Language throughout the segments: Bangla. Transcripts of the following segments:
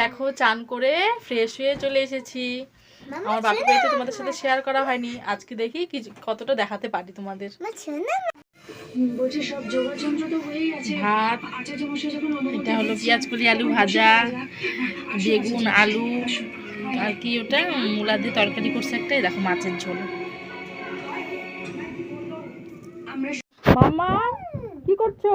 দেখো চান করে ফ্রেশ হয়ে চলে এসেছি। আমার বাপের বাড়িতে তোমাদের সাথে শেয়ার করা হয়নি, আজকে দেখি কতটা দেখাতে পারি তোমাদের। ভাত, এটা হলো পেঁয়াজ কলি আলু ভাজা, বেগুন আলু আর কি ওটা মূলা দিয়ে তরকারি করছে একটা, দেখো মাছের ঝোল। মামা কি করছো?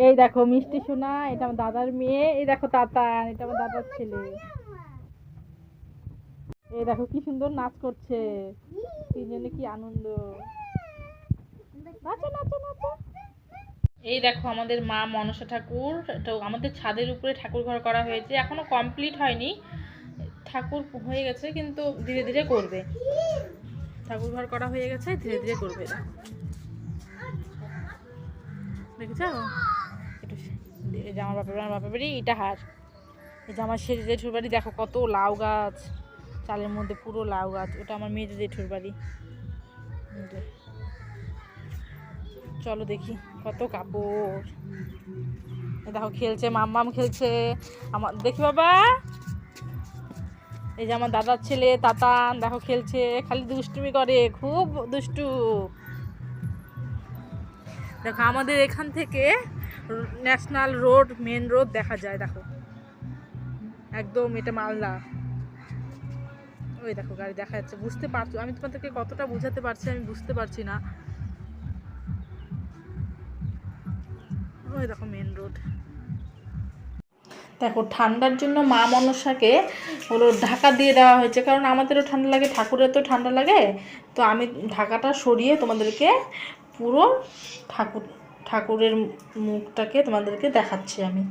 এই দেখো মিষ্টি সোনা, এটা আমার দাদার মেয়ে। এই দেখো তাতান, এটা আমার দাদার ছেলে। এই দেখো কি সুন্দর নাচ করছে, তিনজনে কি আনন্দ। নাচো নাচো নাচো। এই দেখো আমাদের মা মনসা ঠাকুর, তো আমাদের ছাদের উপরে ঠাকুর ঘর করা হয়েছে, এখনো কমপ্লিট হয়নি, ঠাকুর হয়ে গেছে কিন্তু ধীরে ধীরে করবে। ঠাকুর ঘর করা হয়ে গেছে, ধীরে ধীরে করবে। দেখেছো? এই যে আমার বাপের বাড়ি ইটাহার। এই যে আমার সেজে জেঠুর বাড়ি, দেখো কত লাউ গাছ, চালের মধ্যে পুরো লাউ গাছ। ওটা আমার মেজে জেঠুর বাড়ি। চলো দেখি কত কাপড়। দেখো খেলছে, মাম্মাম খেলছে। আমার দেখি বাবা, এই যে আমার দাদার ছেলে তাতান, দেখো খেলছে, খালি দুষ্টুমি করে, খুব দুষ্টু। দেখো আমাদের এখান থেকে ন্যাশনাল রোড, মেন রোড দেখা যায়, দেখো একদম এটা মালদা। ওই দেখো গাড়ি দেখা যাচ্ছে, বুঝতে পারছো? আমি তোমাদেরকে কতটা বোঝাতে পারছি আমি বুঝতে পারছি না। ওই দেখো মেন রোড। দেখো ঠান্ডার জন্য মা মনসাকে হলো ঢাকা দিয়ে দেওয়া হয়েছে, কারণ আমাদেরও ঠান্ডা লাগে, ঠাকুরের তো ঠান্ডা লাগে। তো আমি ঢাকাটা সরিয়ে তোমাদেরকে পুরো ঠাকুরের মুখটাকে তোমাদেরকে দেখাচ্ছি আমি।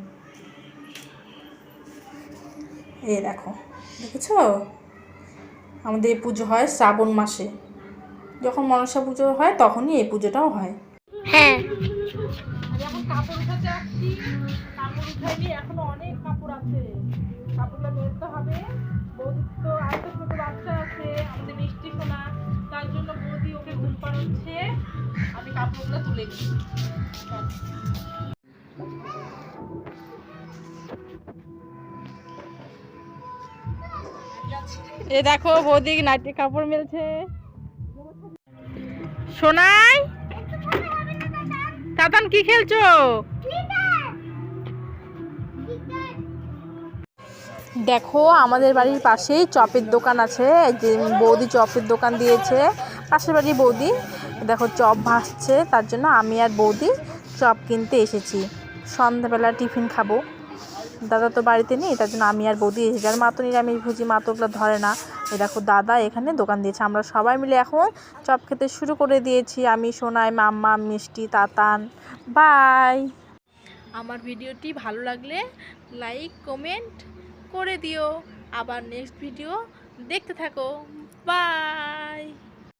এই দেখো, দেখেছো? আমাদের এই পুজো হয় শ্রাবণ মাসে, যখন মনসা পুজো হয় তখনই এই পুজোটাও হয়। হ্যাঁ, এখন কাপড় উঠাতে আসছি, কাপড় উঠাইনি, এখনো অনেক কাপড় আছে, কাপড়গুলো মেলতে হবে। বৌদি তো আরেকটা ছোট বাচ্চা আছে, আমাদের মিষ্টি সোনা, তার জন্য বৌদি ওকে ঘুম পাড়াচ্ছে, আমি কাপড়গুলো তুলে দিই। এ দেখো বৌদি নাইটি কাপড় মেলছে। সোনাই, তাতান কি খেলছো? দেখো আমাদের বাড়ির পাশেই চপের দোকান আছে, যে বৌদি চপের দোকান দিয়েছে, পাশের বাড়ির বৌদি। দেখো চপ ভাসছে, তার জন্য আমি আর বৌদি চপ কিনতে এসেছি, সন্ধ্যাবেলা টিফিন খাবো। দাদা তো বাড়িতে নেই, তার জন্য আমি আর বৌদি এসেছি। আর মা তো নিরামিষ ভুজি, মা তো ওগুলো ধরে না। এই দেখো দাদা এখানে দোকান দিয়েছে, আমরা সবাই মিলে এখন চপ খেতে শুরু করে দিয়েছি। আমি, সোনাই, মাম্মা, মিষ্টি, তাতান। বাই। আমার ভিডিওটি ভালো লাগলে লাইক কমেন্ট করে দিও, আবার নেক্সট ভিডিও দেখতে থাকো। বাই।